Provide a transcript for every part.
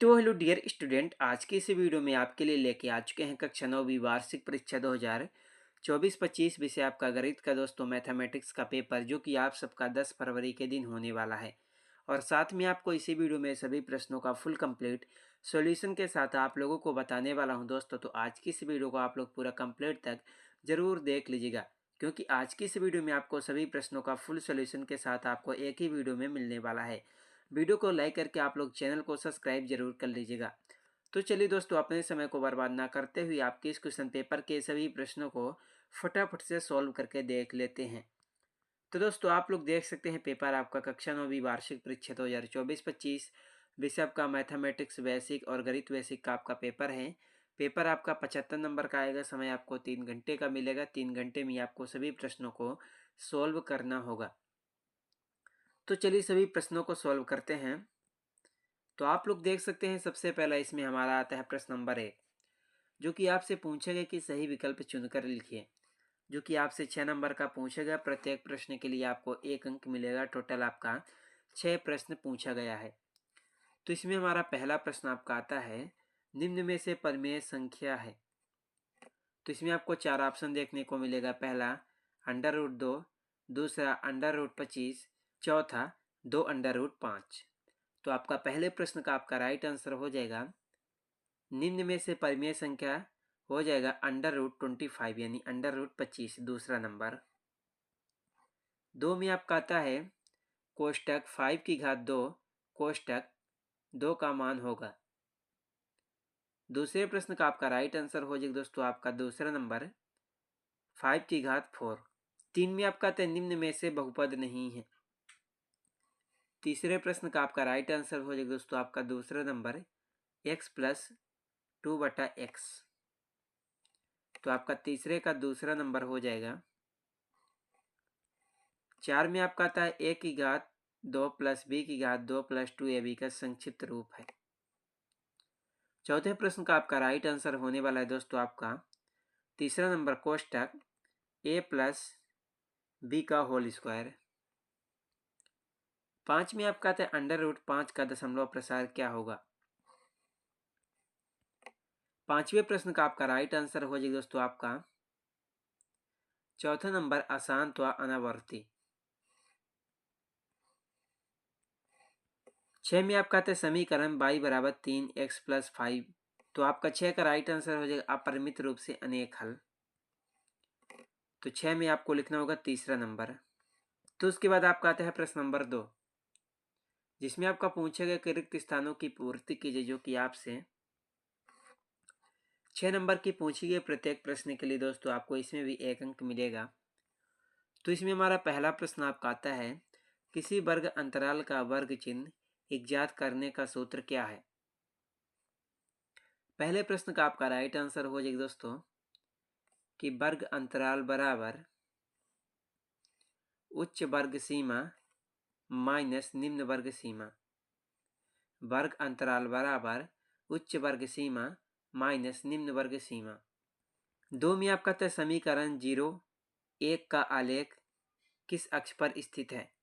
तो hello dear student, आज की इस वीडियो में आपके लिए लेके आ चुके हैं कक्षा 9वीं वार्षिक परीक्षा 2024-25 विषय आपका गणित का दोस्तों मैथमेटिक्स का पेपर, जो कि आप सबका 10 फरवरी के दिन होने वाला है। और साथ में आपको इसी वीडियो में सभी प्रश्नों का फुल कंप्लीट सॉल्यूशन के साथ आप लोगों को बताने वाला हूं दोस्तों। तो आज की इस वीडियो को आप लोग पूरा कंप्लीट तक जरूर देख लीजिएगा, क्योंकि आज की इस वीडियो में आपको सभी प्रश्नों का फुल सॉल्यूशन के साथ आपको एक ही वीडियो में मिलने वाला है। वीडियो को लाइक करके आप लोग चैनल को सब्सक्राइब जरूर कर लीजिएगा। तो चलिए दोस्तों, अपने समय को बर्बाद ना करते हुए आपके इस क्वेश्चन पेपर के सभी प्रश्नों को फटाफट से सॉल्व करके देख लेते हैं। तो दोस्तों, आप लोग देख सकते हैं पेपर आपका कक्षा 9वीं वार्षिक परीक्षा 2024-25 विषय आपका मैथमेटिक्स बेसिक और गणित बेसिक का आपका पेपर है। पेपर आपका 75 नंबर का आएगा। समय आपको 3 घंटे का मिलेगा। 3 घंटे में आपको सभी प्रश्नों को सॉल्व करना होगा। तो चलिए सभी प्रश्नों को सॉल्व करते हैं। तो आप लोग देख सकते हैं, सबसे पहला इसमें हमारा आता है प्रश्न नंबर 1, जो कि आपसे पूछेगा कि सही विकल्प चुनकर लिखिए। जो कि आपसे 6 नंबर का पूछेगा। प्रत्येक प्रश्न के लिए आपको 1 अंक मिलेगा। टोटल आपका 6 प्रश्न पूछा गया है। तो इसमें हमारा पहला प्रश्न आपका आता है, निम्न में से परिमेय संख्या है। तो इसमें आपको 4 ऑप्शन देखने को मिलेगा। पहला √2, दूसरा √25, चौथा 2√5। तो आपका पहले प्रश्न का आपका राइट आंसर हो जाएगा, निम्न में से परिमेय संख्या हो जाएगा √25 यानी √25, दूसरा नंबर। 2 में आपका आता है कोष्टक 5⁵2 कोष्टक 2 का मान होगा। दूसरे प्रश्न का आपका राइट आंसर हो जाएगा दोस्तों आपका दूसरा नंबर 5⁴। 3 में आपका आता है निम्न में से बहुपद नहीं है। तीसरे प्रश्न का आपका राइट आंसर हो जाएगा दोस्तों आपका दूसरा नंबर x+2/x। तो आपका तीसरे का दूसरा नंबर हो जाएगा। 4 में आपका आता है a⁵2 + b⁵2 + 2ab का संक्षिप्त रूप है। चौथे प्रश्न का आपका राइट आंसर होने वाला है दोस्तों आपका तीसरा नंबर कोष्टक a + b का होल स्क्वायर। 5 में आपका आता है √5 का दशमलव प्रसार क्या होगा। पांचवें प्रश्न का आपका राइट आंसर हो जाएगा दोस्तों आपका चौथा नंबर अशांत व अनावर्ती। 6 में आपका आता है समीकरण y = 3x + 5। तो आपका 6 का राइट आंसर हो जाएगा अपरिमित रूप से अनेक हल। तो 6 में आपको लिखना होगा तीसरा नंबर। तो उसके बाद आपका आता है प्रश्न नंबर 2, जिसमें आपका पूछेगा कि रिक्त स्थानों की पूर्ति कीजिए। जो कि आपसे 6 नंबर की पूछी गई प्रत्येक प्रश्न के लिए दोस्तों आपको इसमें भी 1 अंक मिलेगा। तो इसमें हमारा पहला प्रश्न आपका आता है, किसी वर्ग अंतराल का वर्ग चिन्ह इज्जात करने का सूत्र क्या है। पहले प्रश्न का आपका राइट आंसर हो जाएगा दोस्तों कि वर्ग अंतराल बराबर उच्च वर्ग सीमा माइनस निम्न वर्ग सीमा। वर्ग अंतराल बराबर उच्च वर्ग सीमा माइनस निम्न वर्ग सीमा। 2 में आपका था समीकरण 0, 1 का आलेख किस अक्ष पर स्थित है।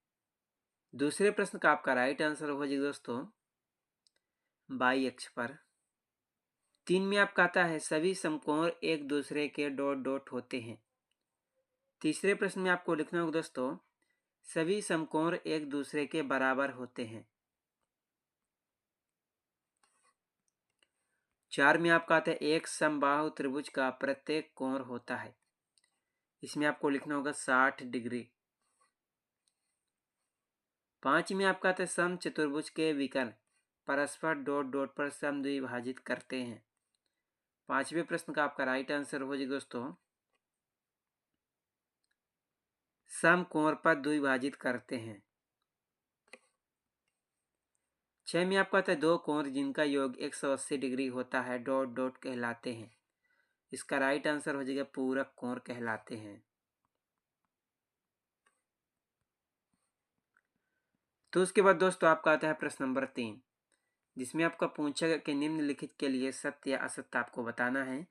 दूसरे प्रश्न का आपका राइट आंसर हो जाएगा दोस्तों y अक्ष पर। 3 में आपका आता है सभी समकोण एक दूसरे के डॉट डॉट होते हैं। तीसरे प्रश्न में आपको लिखना होगा दोस्तों सभी समकोण एक दूसरे के बराबर होते हैं। 4 में आपका आता है एक समबाहु त्रिभुज का प्रत्येक कोण होता है। इसमें आपको लिखना होगा 60 डिग्री। 5 में आपका आता है सम चतुर्भुज के विकर्ण परस्पर डॉट डॉट पर समद्विभाजित करते हैं। पांचवें प्रश्न का आपका राइट आंसर हो जाएगा दोस्तों समकोण पर द्विभाजित करते हैं। 6 में आपका आता है दो कोण जिनका योग 180 डिग्री होता है डॉट डॉट कहलाते हैं। इसका राइट आंसर हो जाएगा पूरक कोण कहलाते हैं। तो उसके बाद दोस्तों आपका आता है प्रश्न नंबर 3, जिसमें आपका पूछेगा कि निम्नलिखित के लिए सत्य या असत्य आपको बताना है।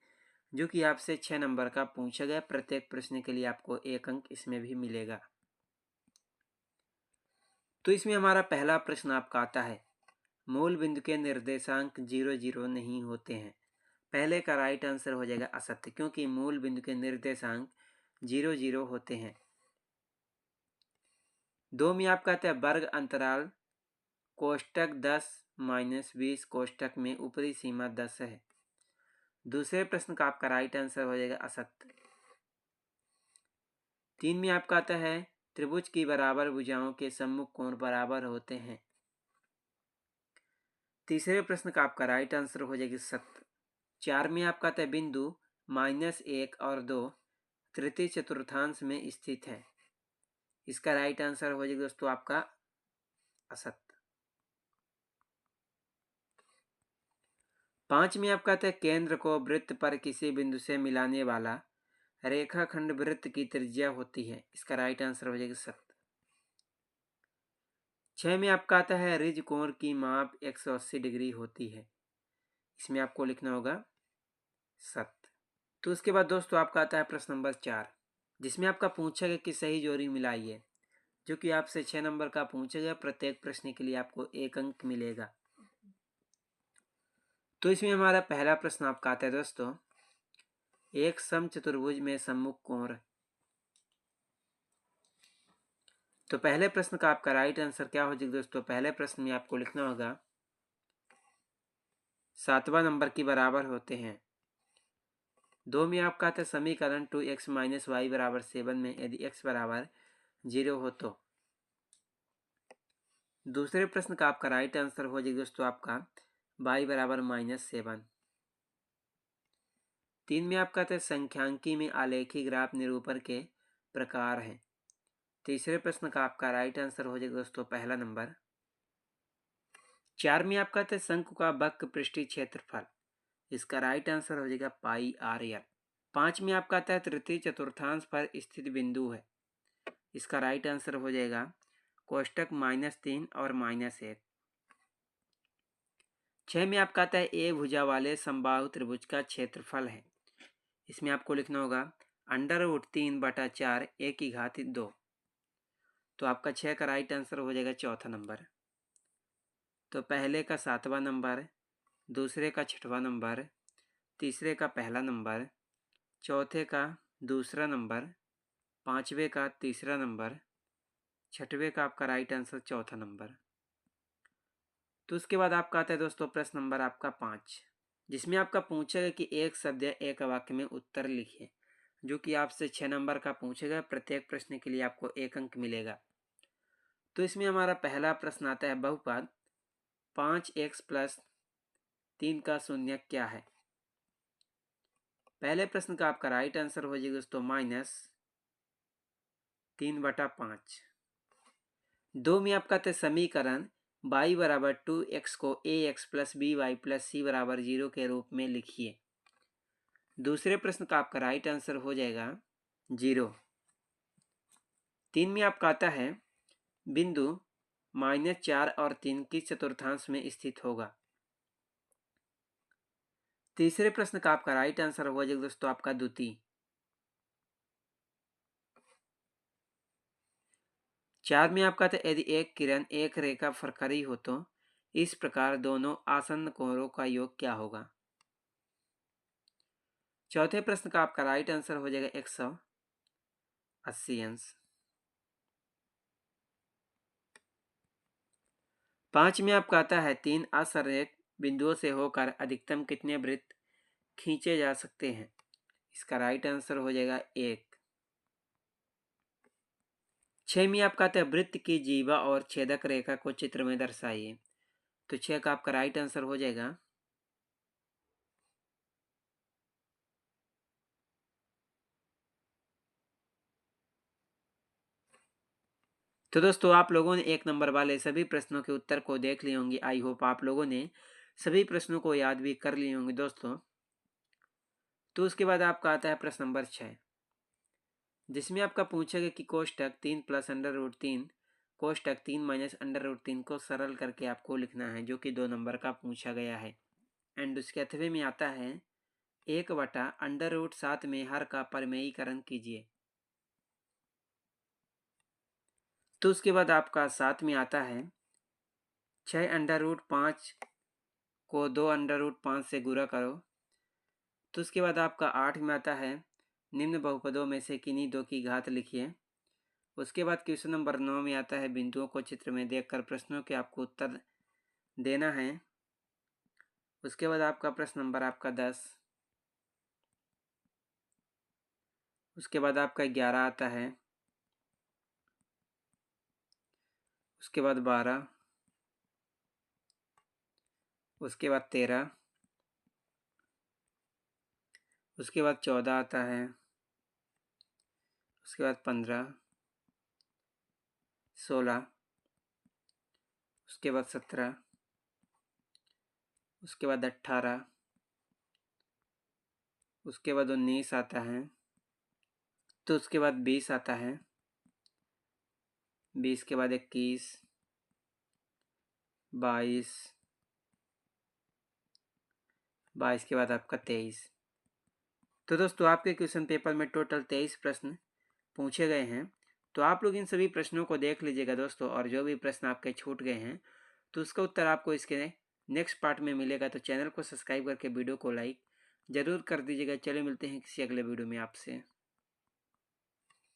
जो कि आपसे 6 नंबर का पूछा गया। प्रत्येक प्रश्न के लिए आपको 1 अंक इसमें भी मिलेगा। तो इसमें हमारा पहला प्रश्न आपका आता है, मूल बिंदु के निर्देशांक 0 0 नहीं होते हैं। पहले का राइट आंसर हो जाएगा असत्य, क्योंकि मूल बिंदु के निर्देशांक 0 0 होते हैं। 2 में आप कहते हैं वर्ग अंतराल कोष्टक 10 - 20 कोष्टक में ऊपरी सीमा 10 है। दूसरे प्रश्न का आपका राइट आंसर हो जाएगा असत्य। 3 में आपका आता है त्रिभुज की बराबर भुजाओं के सम्मुख कोण बराबर होते हैं। तीसरे प्रश्न का आपका राइट आंसर हो जाएगा सत्य। 4 में आपका आता है बिंदु -1 और 2 तृतीय चतुर्थांश में स्थित है। इसका राइट आंसर हो जाएगा दोस्तों आपका असत्य। 5 में आपका आता है केंद्र को वृत्त पर किसी बिंदु से मिलाने वाला रेखाखंड वृत्त की त्रिज्या होती है। इसका राइट आंसर हो जाएगा सत्य। 6 में आपका आता है रिज कोण की माप 180 डिग्री होती है। इसमें आपको लिखना होगा सत्य। तो उसके बाद दोस्तों आपका आता है प्रश्न नंबर 4, जिसमें आपका पूछा गया कि सही जोड़ी मिलाइए, जो कि आपसे 6 नंबर का पूछा गया। प्रत्येक प्रश्न के लिए आपको 1 अंक मिलेगा। तो इसमें हमारा पहला प्रश्न आपका आता है दोस्तों, एक समचतुर्भुज में सम्मुख कोण। तो पहले प्रश्न का आपका राइट आंसर क्या हो जाएगा दोस्तों? पहले प्रश्न में आपको लिखना होगा 7वां नंबर के बराबर होते हैं। 2 में आपका आता है समीकरण 2x - y = 7 में यदि x बराबर 0 हो तो। दूसरे प्रश्न का आपका राइट आंसर हो जाएगा दोस्तों आपका y बराबर -7। 3 में आपका आता है संख्यांकी में आलेखी ग्राफ निरूपण के प्रकार हैं। तीसरे प्रश्न का आपका राइट आंसर हो जाएगा दोस्तों पहला नंबर। 4 में आपका आता है शंकु का वक्र पृष्ठीय क्षेत्रफल। इसका राइट आंसर हो जाएगा πr/l। 5 में आपका आता है तृतीय चतुर्थांश पर स्थित बिंदु है। इसका राइट आंसर हो जाएगा कोष्टक -3 और -1। 6 में आपका आता है ए भुजा वाले समबाहु त्रिभुज का क्षेत्रफल है। इसमें आपको लिखना होगा √3/4 a⁴2। तो आपका 6 का राइट आंसर हो जाएगा चौथा नंबर। तो पहले का 7वां नंबर, दूसरे का 6वां नंबर, तीसरे का पहला नंबर, चौथे का दूसरा नंबर, 5वें का तीसरा नंबर, 6वें का आपका राइट आंसर चौथा नंबर। तो उसके बाद आपका आता है दोस्तों प्रश्न नंबर आपका 5, जिसमें आपका पूछेगा कि एक शब्द या एक वाक्य में उत्तर लिखिए, जो कि आपसे 6 नंबर का पूछेगा। प्रत्येक प्रश्न के लिए आपको 1 अंक मिलेगा। तो इसमें हमारा पहला प्रश्न आता है बहुपद 5x + 3 का शून्य क्या है? पहले प्रश्न का आपका राइट आंसर हो जाएगा दोस्तों -3/5। 2 में आपका आता है समीकरण y = 2x को ax + by + c = 0 के रूप में लिखिए। दूसरे प्रश्न का आपका राइट आंसर हो जाएगा 0। 3 में आपका आता है बिंदु -4 और 3 किस चतुर्थांश में स्थित होगा? तीसरे प्रश्न का आपका राइट आंसर हो जाएगा दोस्तों आपका द्वितीय। 4 में आपका था यदि एक किरण एक रेखा पर खड़ी हो तो इस प्रकार दोनों आसन्न कोणों का योग क्या होगा? चौथे प्रश्न का आपका राइट आंसर हो जाएगा 180 अंश। 5 में आपका आता है 3 असरेख बिंदुओं से होकर अधिकतम कितने वृत्त खींचे जा सकते हैं? इसका राइट आंसर हो जाएगा 1। 6 में आपका आता है वृत्त की जीवा और छेदक रेखा को चित्र में दर्शाइए। तो 6 का आपका राइट आंसर हो जाएगा तो दोस्तों आप लोगों ने 1 नंबर वाले सभी प्रश्नों के उत्तर को देख लिए होंगे। आई होप आप लोगों ने सभी प्रश्नों को याद भी कर लिए होंगे दोस्तों। तो उसके बाद आपका आता है प्रश्न नंबर 6, जिसमें आपका पूछेगा कि कोष्टक 3 + √3 कोष्टक 3 - √3 को सरल करके आपको लिखना है, जो कि 2 नंबर का पूछा गया है। एंड उसके 8वें में आता है 1/√7 में हर का परिमेयीकरण कीजिए। तो उसके बाद आपका 7 में आता है 6√5 को 2√5 से गुणा करो। तो उसके बाद आपका 8 में आता है निम्न बहुपदों में से किन्हीं दो की घात लिखिए। उसके बाद क्वेश्चन नंबर 9 में आता है बिंदुओं को चित्र में देखकर प्रश्नों के आपको उत्तर देना है। उसके बाद आपका प्रश्न नंबर आपका 10। उसके बाद आपका 11 आता है। उसके बाद 12। उसके बाद 13। उसके बाद 14 आता है। उसके बाद 15, 16। उसके बाद 17। उसके बाद 18। उसके बाद 19 आता है। तो उसके बाद 20 आता है। 20 के बाद 21, 22, 22 के बाद आपका 23। तो दोस्तों आपके क्वेश्चन पेपर में टोटल 23 प्रश्न पूछे गए हैं। तो आप लोग इन सभी प्रश्नों को देख लीजिएगा दोस्तों, और जो भी प्रश्न आपके छूट गए हैं तो उसका उत्तर आपको इसके नेक्स्ट पार्ट में मिलेगा। तो चैनल को सब्सक्राइब करके वीडियो को लाइक जरूर कर दीजिएगा। चलिए मिलते हैं किसी अगले वीडियो में आपसे।